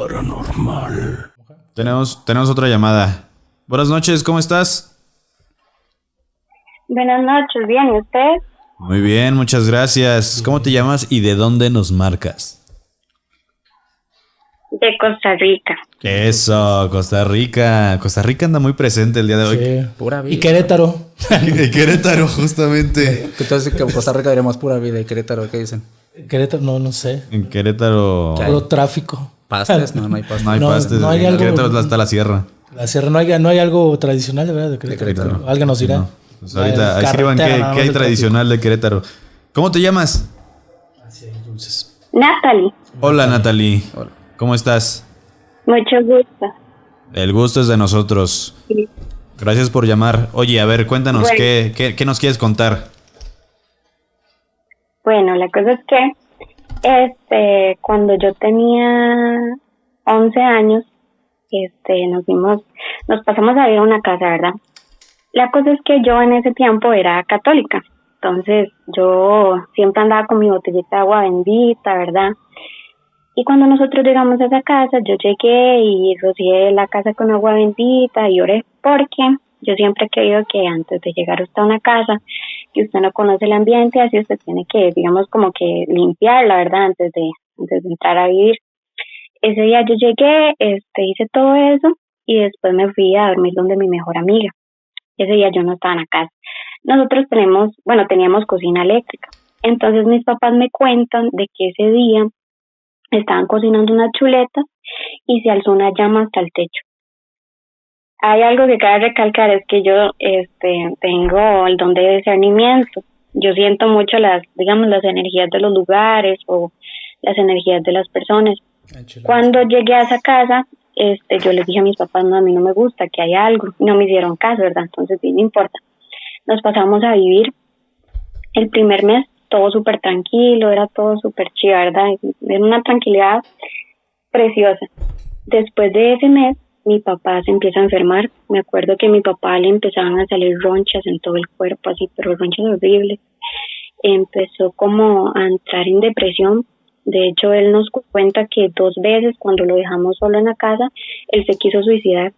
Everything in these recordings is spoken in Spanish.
paranormal. Tenemos otra llamada. Buenas noches, ¿cómo estás? Buenas noches, bien, ¿y usted? Muy bien, muchas gracias. ¿Cómo te llamas y de dónde nos marcas? De Costa Rica. Eso, Costa Rica. Costa Rica anda muy presente el día de hoy. Sí. Pura vida. Y Querétaro. De Querétaro, justamente. Entonces, que Costa Rica diremos pura vida y Querétaro, ¿qué dicen? Querétaro, no sé. En Querétaro ¿Qué hay? Puro tráfico. ¿Pastes? No hay pastes. no hay No, pastes. no hay En algo- Querétaro hasta la sierra. La sierra, no hay algo tradicional, de verdad, de Querétaro. Querétaro. Alguien nos dirá. No. Pues ahorita La escriban carretera, nada qué más hay el tradicional de Querétaro. ¿Cómo te llamas? Así hay dulces. Natalie, Hola, Natalie. Hola. ¿Cómo estás? mucho gusto. El gusto es de nosotros. Sí. Gracias por llamar. Oye, a ver, cuéntanos, Bueno. ¿qué nos quieres contar? Bueno, la cosa es que cuando yo tenía 11 años, nos pasamos a vivir a una casa, ¿verdad? La cosa es que yo en ese tiempo era católica, entonces yo siempre andaba con mi botellita de agua bendita, ¿verdad? Y cuando nosotros llegamos a esa casa, yo llegué y rocié la casa con agua bendita y oré, porque yo siempre he creído que antes de llegar usted a una casa, que usted no conoce el ambiente, así usted tiene que, digamos, como que limpiar, la verdad, antes de entrar a vivir. Ese día yo llegué, hice todo eso y después me fui a dormir donde mi mejor amiga. Ese día yo no estaba en la casa. Nosotros teníamos cocina eléctrica. Entonces mis papás me cuentan de que ese día estaban cocinando unas chuletas y se alzó una llama hasta el techo. Hay algo que cabe recalcar, es que yo tengo el don de discernimiento. Yo siento mucho las energías de los lugares o las energías de las personas. Cuando llegué a esa casa, yo les dije a mis papás, no, a mí no me gusta, que hay algo. No me hicieron caso, ¿verdad? Entonces, sí, no importa. Nos pasamos a vivir el primer mes, todo súper tranquilo, era todo súper chido, ¿verdad? Era una tranquilidad preciosa. Después de ese mes, mi papá se empieza a enfermar. Me acuerdo que a mi papá le empezaban a salir ronchas en todo el cuerpo, así, pero ronchas horribles. Empezó como a entrar en depresión. De hecho, él nos cuenta que 2 veces cuando lo dejamos solo en la casa, él se quiso suicidar.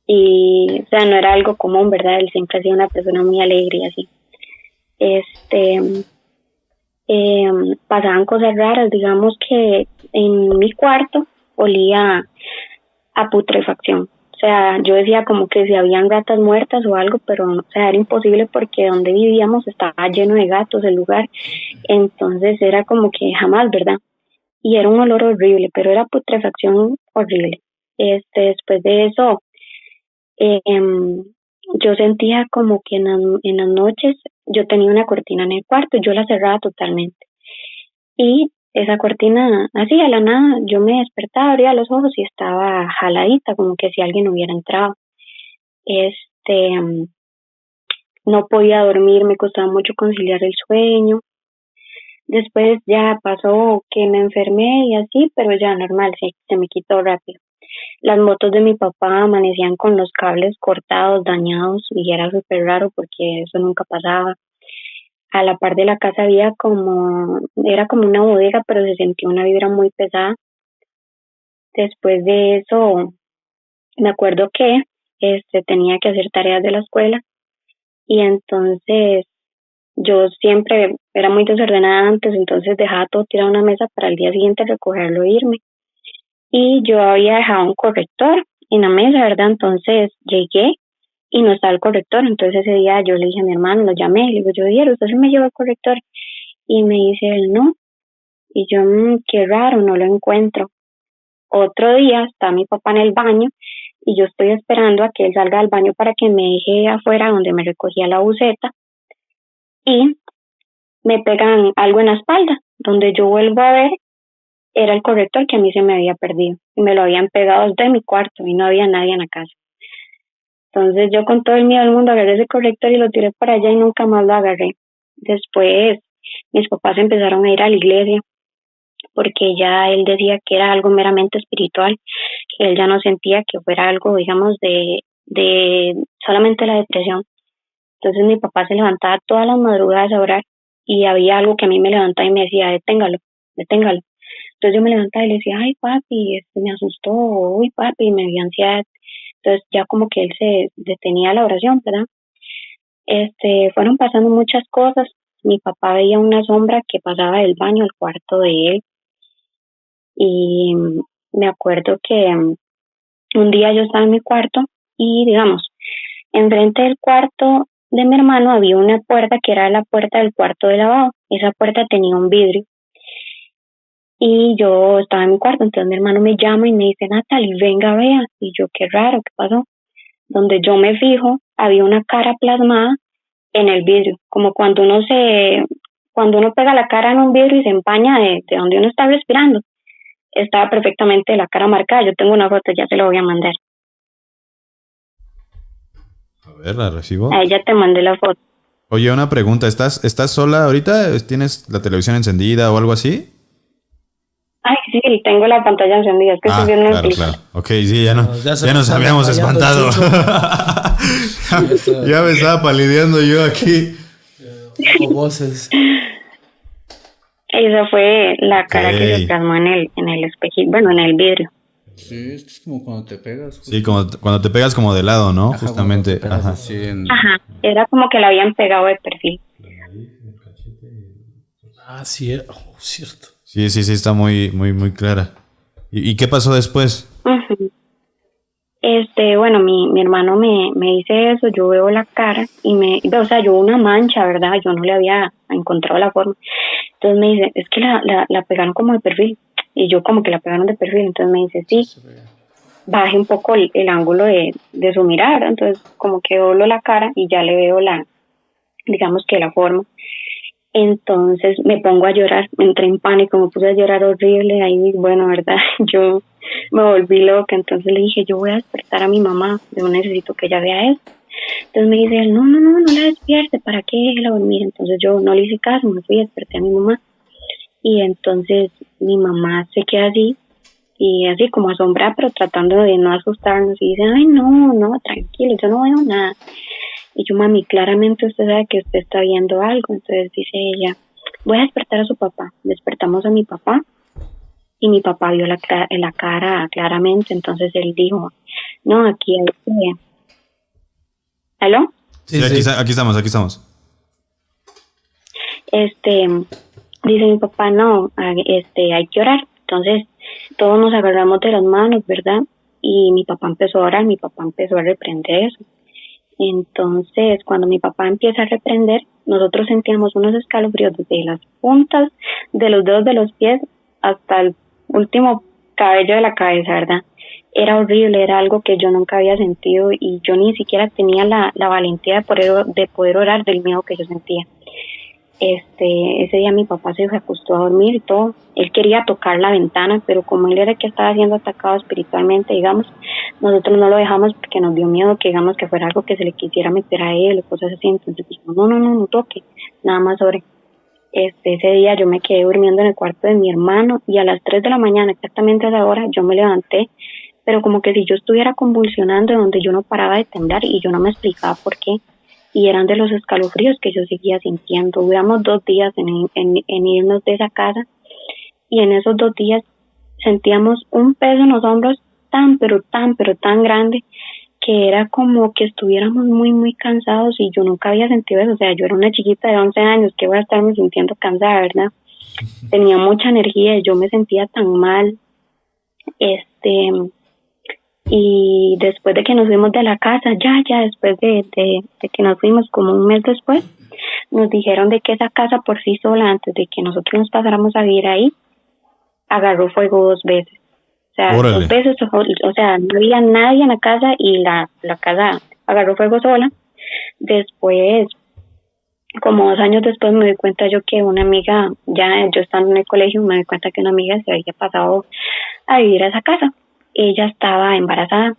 Y, o sea, no era algo común, ¿verdad? Él siempre ha sido una persona muy alegre y así. Pasaban cosas raras, digamos que en mi cuarto olía a putrefacción. O sea, yo decía como que si habían gatas muertas o algo, pero o sea, era imposible porque donde vivíamos estaba lleno de gatos el lugar. Entonces era como que jamás, ¿verdad? Y era un olor horrible, pero era putrefacción horrible. Después de eso, yo sentía como que en las noches yo tenía una cortina en el cuarto, yo la cerraba totalmente. Y esa cortina, así a la nada, yo me despertaba, abría los ojos y estaba jaladita, como que si alguien hubiera entrado. No podía dormir, me costaba mucho conciliar el sueño. Después ya pasó que me enfermé y así, pero ya normal, se me quitó rápido. Las motos de mi papá amanecían con los cables cortados, dañados, y era súper raro porque eso nunca pasaba. A la par de la casa era como una bodega, pero se sentía una vibra muy pesada. Después de eso, me acuerdo que tenía que hacer tareas de la escuela y entonces yo siempre era muy desordenada antes, entonces dejaba todo tirado en una mesa para el día siguiente recogerlo e irme. Y yo había dejado un corrector en la mesa, ¿verdad? Entonces llegué y no estaba el corrector. Entonces ese día yo le dije a mi hermano, lo llamé, le digo, yo dije, ¿usted se me llevó el corrector? Y me dice él, no. Y yo, qué raro, no lo encuentro. Otro día está mi papá en el baño y yo estoy esperando a que él salga del baño para que me deje afuera donde me recogía la buseta y me pegan algo en la espalda. Donde yo vuelvo a ver, era el corrector que a mí se me había perdido y me lo habían pegado desde mi cuarto y no había nadie en la casa. Entonces yo con todo el miedo del mundo agarré ese corrector y lo tiré para allá y nunca más lo agarré. Después mis papás empezaron a ir a la iglesia porque ya él decía que era algo meramente espiritual, que él ya no sentía que fuera algo, digamos, de solamente la depresión. Entonces mi papá se levantaba todas las madrugadas a orar y había algo que a mí me levantaba y me decía, deténgalo. Entonces yo me levantaba y le decía, ay papi, me asustó, uy papi, me dio ansiedad. Entonces ya como que él se detenía la oración, ¿verdad? Fueron pasando muchas cosas. Mi papá veía una sombra que pasaba del baño al cuarto de él. Y me acuerdo que un día yo estaba en mi cuarto y, digamos, enfrente del cuarto de mi hermano había una puerta que era la puerta del cuarto de lavado. Esa puerta tenía un vidrio. Y yo estaba en mi cuarto, entonces mi hermano me llama y me dice, Natalie, venga, vea. Y yo, qué raro, ¿qué pasó? Donde yo me fijo, había una cara plasmada en el vidrio, como cuando uno pega la cara en un vidrio y se empaña de donde uno está respirando. Estaba perfectamente la cara marcada. Yo tengo una foto, ya se la voy a mandar. A ver, la recibo. A ella te mandé la foto. Oye, una pregunta. ¿Estás sola ahorita? ¿Tienes la televisión encendida o algo así? Ay, sí, tengo la pantalla encendida. Es que estoy viendo claro, película. claro. Ok, sí, ya nos habíamos fallando espantado. Ya me estaba palideando yo aquí. O voces. Esa fue la cara que se plasmó en el espejito, bueno, en el vidrio. Sí, es como cuando te pegas. Sí, como cuando te pegas como de lado, ¿no? Ajá, justamente. cuando te pegas Ajá. así Ajá, era como que la habían pegado de perfil. Ah, sí, cierto. Sí, está muy, muy, muy clara. ¿Y qué pasó después? Uh-huh. Bueno, mi hermano me dice eso, yo veo la cara y yo una mancha, ¿verdad? Yo no le había encontrado la forma. Entonces me dice, es que la pegaron como de perfil. Y yo como que la pegaron de perfil. Entonces me dice, sí, baje un poco el ángulo de su mirada. Entonces como que doblo la cara y ya le veo digamos que la forma. Entonces me pongo a llorar, me entré en pánico, me puse a llorar horrible. Ahí, bueno, ¿verdad? Yo me volví loca. Entonces le dije, yo voy a despertar a mi mamá, yo necesito que ella vea esto. Entonces me dice, no la despierte, ¿para qué déjela dormir? Entonces yo no le hice caso, me fui a despertar a mi mamá. Y entonces mi mamá se queda así, y así como asombrada, pero tratando de no asustarnos, y dice, ay, no, tranquilo, yo no veo nada. Y yo, mami, claramente usted sabe que usted está viendo algo. Entonces dice ella, voy a despertar a su papá. Despertamos a mi papá, y mi papá vio la cara claramente. Entonces él dijo, no, aquí hay que... ¿Aló? Sí, aquí estamos. Dice mi papá, no, hay que orar. Entonces todos nos agarramos de las manos, ¿verdad? Y mi papá empezó a orar, mi papá empezó a reprender eso. Entonces cuando mi papá empieza a reprender, nosotros sentíamos unos escalofríos desde las puntas de los dedos de los pies hasta el último cabello de la cabeza, ¿verdad? Era horrible, era algo que yo nunca había sentido y yo ni siquiera tenía la valentía de poder orar del miedo que yo sentía. Ese día mi papá se acostó a dormir y todo. Él quería tocar la ventana, pero como él era el que estaba siendo atacado espiritualmente, digamos, nosotros no lo dejamos porque nos dio miedo que, digamos, que fuera algo que se le quisiera meter a él o cosas así. Entonces dijimos, no toque, nada más sobre. Ese día yo me quedé durmiendo en el cuarto de mi hermano y a las 3 de la mañana, exactamente a esa hora, yo me levanté, pero como que si yo estuviera convulsionando, donde yo no paraba de temblar y yo no me explicaba por qué. Y eran de los escalofríos que yo seguía sintiendo. Duramos 2 días en irnos de esa casa, y en esos 2 días sentíamos un peso en los hombros pero tan grande, que era como que estuviéramos muy, muy cansados, y yo nunca había sentido eso. O sea, yo era una chiquita de 11 años, que voy a estarme sintiendo cansada, ¿verdad? Tenía mucha energía y yo me sentía tan mal. Y después de que nos fuimos de la casa, ya después de que nos fuimos, como un mes después, nos dijeron de que esa casa por sí sola, antes de que nosotros nos pasáramos a vivir ahí, agarró fuego 2 veces. O sea, Órale. 2 veces, o sea, no había nadie en la casa y la casa agarró fuego sola. Después, como 2 años después, me di cuenta yo que una amiga, ya yo estando en el colegio, me di cuenta que una amiga se había pasado a vivir a esa casa. Ella estaba embarazada.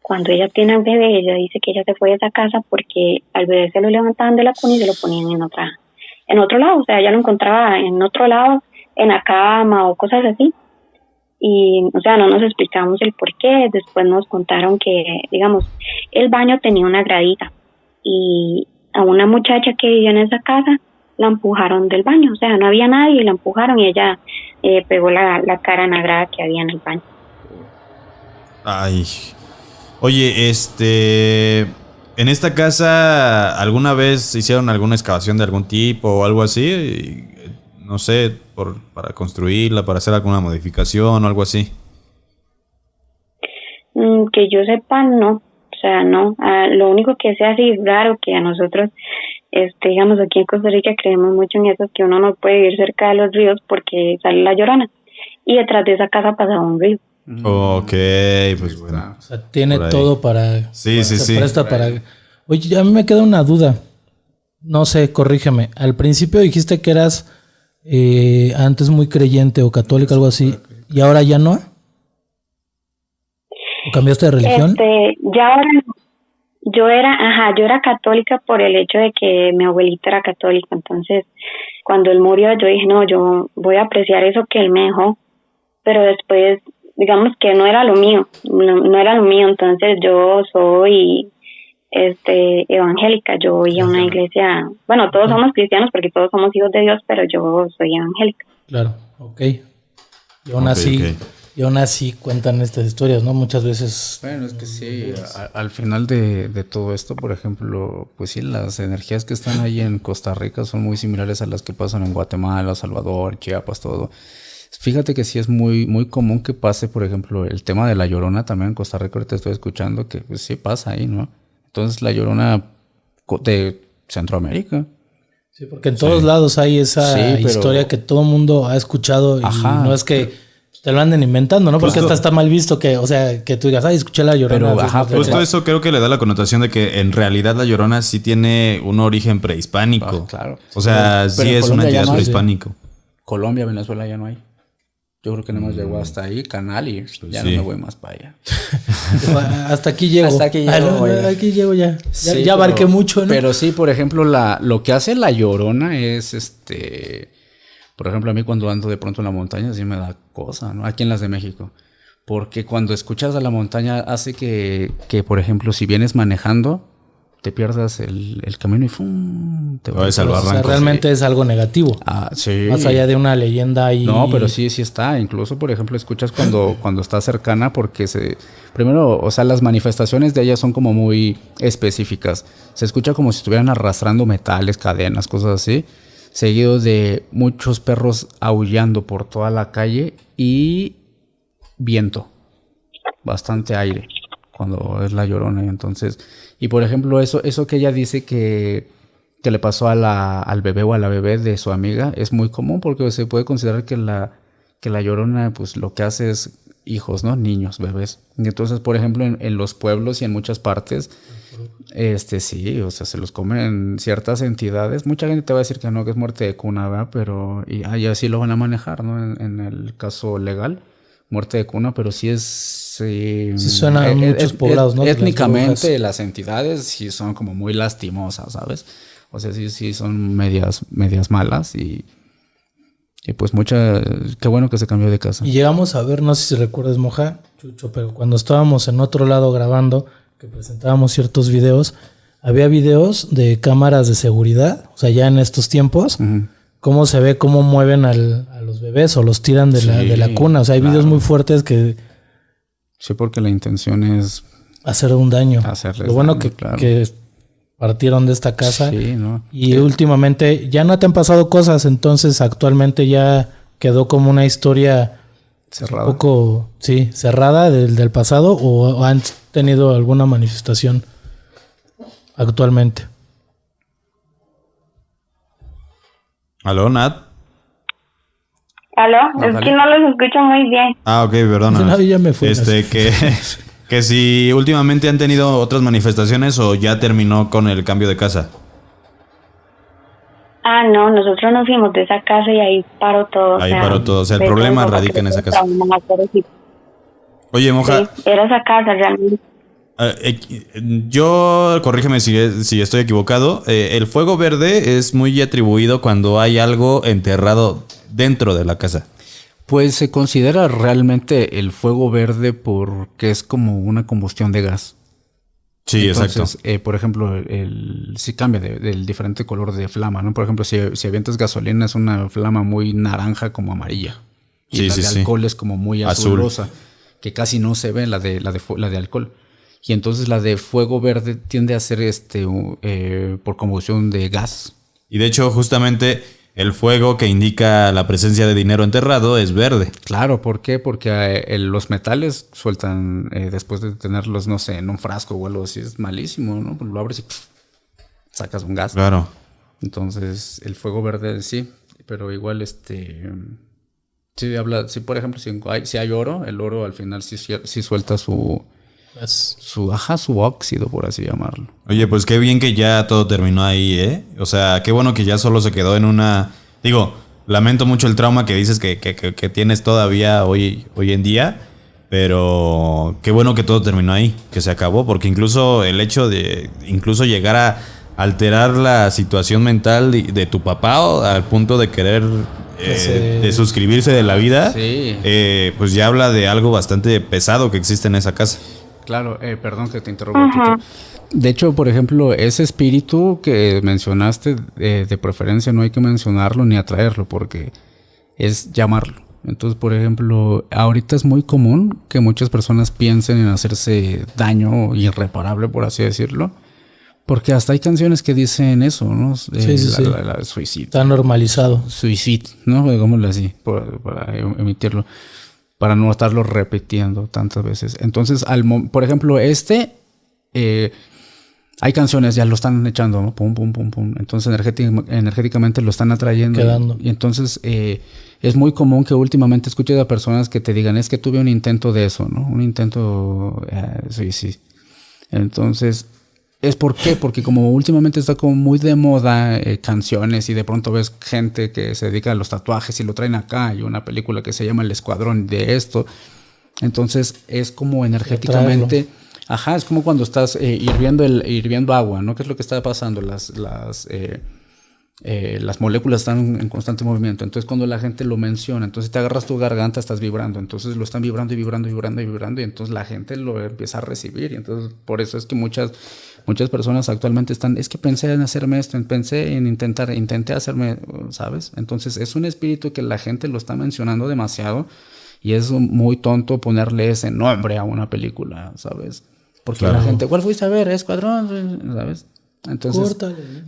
Cuando ella tiene al bebé, ella dice que ella se fue de esa casa porque al bebé se lo levantaban de la cuna y se lo ponían en otro lado. O sea, ella lo encontraba en otro lado, en la cama o cosas así. Y, o sea, no nos explicamos el por qué. Después nos contaron que, digamos, el baño tenía una gradita, y a una muchacha que vivía en esa casa la empujaron del baño, o sea, no había nadie y la empujaron y ella pegó la cara negra que había en el baño. Ay. Oye, ¿en esta casa alguna vez hicieron alguna excavación de algún tipo o algo así? No sé, para construirla, para hacer alguna modificación o algo así. Que yo sepa, no. O sea, no. Lo único que sea así raro que a nosotros, digamos, aquí en Costa Rica creemos mucho en eso, es que uno no puede vivir cerca de los ríos porque sale la Llorona. Y detrás de esa casa pasaba un río. Ok, pues bueno. O sea, tiene todo para... Sí. Se presta para... Oye, a mí me queda una duda. No sé, corrígeme. Al principio dijiste que eras antes muy creyente o católica, algo así. ¿Y ahora ya no? ¿O cambiaste de religión? Ya ahora yo era católica por el hecho de que mi abuelita era católica. Entonces, cuando él murió, yo dije, no, yo voy a apreciar eso que él me dejó. Pero después, digamos que no era lo mío, no era lo mío. Entonces, yo soy evangélica. Yo voy a una iglesia, bueno, todos somos cristianos porque todos somos hijos de Dios, pero yo soy evangélica. Claro, ok. Y aún así cuentan estas historias, ¿no? Muchas veces. Bueno, es que sí, al final de todo esto, por ejemplo, pues sí, las energías que están ahí en Costa Rica son muy similares a las que pasan en Guatemala, Salvador, Chiapas, todo. Fíjate que sí es muy, muy común que pase, por ejemplo, el tema de la Llorona también en Costa Rica. Ahorita estoy escuchando que pues, sí pasa ahí, ¿no? Entonces la Llorona de Centroamérica. Sí, porque en todos lados hay esa historia que todo el mundo ha escuchado y no es que te lo anden inventando, ¿no? Porque hasta está mal visto que, o sea, que tú digas, ay, escuché la Llorona. Pero, justo eso creo que le da la connotación de que en realidad la Llorona sí tiene un origen prehispánico. Claro. O sea, sí es una entidad prehispánico. Colombia, Venezuela ya no hay. Yo creo que nada más llegó hasta ahí, Canal, y ya no me voy más para allá. Hasta aquí llego. Aquí llego ya. Sí, ya abarqué mucho, ¿no? Pero sí, por ejemplo, lo que hace la Llorona es por ejemplo, a mí cuando ando de pronto en la montaña sí me da cosa, ¿no? Aquí en las de México. Porque cuando escuchas a la montaña hace que por ejemplo, si vienes manejando, te pierdas el camino y ¡fum! Te vas al barranco. O sea, realmente es algo negativo. Sí. Más allá de una leyenda y... No, pero sí está. Incluso, por ejemplo, escuchas cuando está cercana porque primero, o sea, las manifestaciones de ella son como muy específicas. Se escucha como si estuvieran arrastrando metales, cadenas, cosas así. Seguido de muchos perros aullando por toda la calle y viento. Bastante aire cuando es la Llorona. Entonces, y por ejemplo, eso que ella dice que le pasó al bebé o a la bebé de su amiga es muy común porque se puede considerar que la Llorona pues lo que hace es hijos, ¿no? Niños, bebés. Y entonces, por ejemplo, en los pueblos y en muchas partes, sí, o sea, se los comen ciertas entidades. Mucha gente te va a decir que no, que es muerte de cuna, ¿verdad? Pero y así lo van a manejar, ¿no? En el caso legal, muerte de cuna, pero sí es... Sí suena a muchos poblados, ¿no? Étnicamente las entidades sí son como muy lastimosas, ¿sabes? O sea, sí son medias malas y pues qué bueno que se cambió de casa. Y llegamos a ver, no sé si recuerdas, Moja, Chucho, pero cuando estábamos en otro lado grabando, que presentábamos ciertos videos, había videos de cámaras de seguridad, o sea, ya en estos tiempos, cómo se ve, cómo mueven a los bebés o los tiran de la cuna. O sea, hay videos muy fuertes que... Sí, porque la intención es... hacer un daño. Lo bueno daño, que partieron de esta casa. Sí, ¿no? Y últimamente ya no te han pasado cosas, entonces actualmente ya quedó como una historia cerrada. Un poco, cerrada del pasado, o han tenido alguna manifestación actualmente. ¿Aló, Nat? ¿Aló? Es que no los escucho muy bien. Ok, perdona. No, ya me fui. Que si últimamente han tenido otras manifestaciones o ya terminó con el cambio de casa. No, nosotros nos fuimos de esa casa y ahí paró todo. Ahí paró todo. O sea, el problema radica en esa casa. Oye, Moja. Sí, era esa casa realmente. Yo, corrígeme si estoy equivocado. El fuego verde es muy atribuido cuando hay algo enterrado dentro de la casa. Pues se considera realmente el fuego verde porque es como una combustión de gas. Sí, Entonces, exacto. por ejemplo, sí cambia del diferente color de flama, ¿no? Por ejemplo, si avientas gasolina es una flama muy naranja como amarilla. Y Sí, la sí, de sí. alcohol es como muy Azul. azulosa, que casi no se ve la de alcohol. Y entonces la de fuego verde tiende a ser por combustión de gas. Y de hecho, justamente el fuego que indica la presencia de dinero enterrado es verde. Claro, ¿por qué? Porque los metales sueltan, después de tenerlos, no sé, en un frasco o algo así, es malísimo, ¿no? Lo abres y sacas un gas. Claro. Entonces, el fuego verde sí, pero igual sí, por ejemplo, si hay oro, el oro al final sí suelta su óxido, por así llamarlo. Oye, pues qué bien que ya todo terminó ahí, ¿eh? O sea, qué bueno que ya solo se quedó en una... Digo, lamento mucho el trauma que dices que tienes todavía hoy en día, pero qué bueno que todo terminó ahí, que se acabó, porque incluso el hecho de incluso llegar a alterar la situación mental de tu papá al punto de querer de suscribirse de la vida, Sí. Pues ya habla de algo bastante pesado que existe en esa casa. Claro, perdón que te interrumpa, Tito. De hecho, por ejemplo, ese espíritu que mencionaste, de preferencia no hay que mencionarlo ni atraerlo porque es llamarlo. Entonces, por ejemplo, ahorita es muy común que muchas personas piensen en hacerse daño irreparable, por así decirlo, porque hasta hay canciones que dicen eso, ¿no? Sí. Suicidio. Está normalizado. Suicide, ¿no? Digámoslo así, para emitirlo, para no estarlo repitiendo tantas veces. Entonces, por ejemplo, hay canciones, ya lo están echando, ¿no? Pum, pum, pum, pum. Entonces, energéticamente lo están atrayendo. Quedando. Y entonces, es muy común que últimamente escuches a personas que te digan, es que tuve un intento de eso, ¿no? Un intento suicidio. Entonces, ¿es por qué? Porque como últimamente está como muy de moda canciones y de pronto ves gente que se dedica a los tatuajes y lo traen acá. Hay una película que se llama El Escuadrón de esto. Entonces es como energéticamente... Ajá, es como cuando estás hirviendo agua, ¿no? ¿Qué es lo que está pasando? Las moléculas están en constante movimiento. Entonces cuando la gente lo menciona, entonces te agarras tu garganta, estás vibrando. Entonces lo están vibrando y vibrando y vibrando y vibrando. Y entonces la gente lo empieza a recibir. Y entonces por eso es que muchas personas actualmente es que pensé en hacerme esto, intenté hacerme, ¿sabes? Entonces es un espíritu que la gente lo está mencionando demasiado y es muy tonto ponerle ese nombre a una película, ¿sabes? Porque la gente, ¿cuál fuiste a ver? Escuadrón, ¿sabes? Entonces,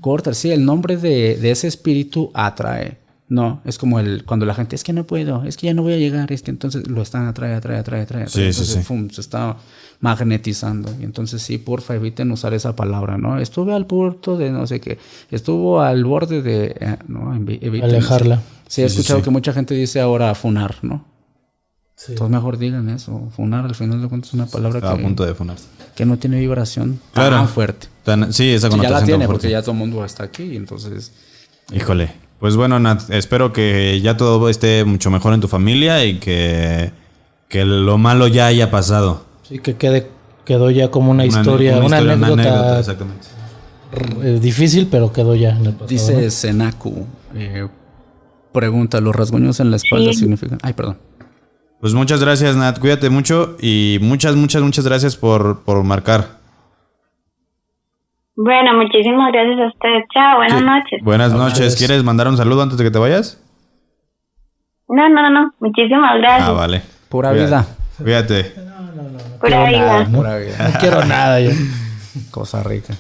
córtale, sí, el nombre de ese espíritu atrae. No, es como cuando la gente, es que no puedo, es que ya no voy a llegar, es que entonces lo están atrae. Sí, entonces, sí. Pum, se está magnetizando. Y entonces sí, porfa, eviten usar esa palabra, ¿no? Estuve al punto de no sé qué, estuvo al borde de, no, eviten. Alejarla. Sí, he escuchado que mucha gente dice ahora funar, ¿no? Sí. Entonces mejor digan eso. Funar al final de cuentas es una palabra Estaba a punto de funarse. que no tiene vibración Claro. tan fuerte. Sí, esa Ya connotación la tan tiene fuerte. porque ya todo el mundo está aquí, entonces... Híjole. Pues bueno, Nat, espero que ya todo esté mucho mejor en tu familia y que lo malo ya haya pasado. Sí, que quedó ya como una historia, una anécdota exactamente. difícil, pero quedó ya en el pasado. Dice Senaku, pregunta, ¿los rasguños en la espalda significan...? Ay, perdón. Pues muchas gracias, Nat. Cuídate mucho y muchas gracias por marcar. Bueno, muchísimas gracias a ustedes. Chao, buenas noches. Buenas noches. ¿Quieres mandar un saludo antes de que te vayas? No. Muchísimas gracias. Ah, vale. Pura vida. Cuídate. Pura vida. Pura vida. No quiero nada yo. Cosa rica.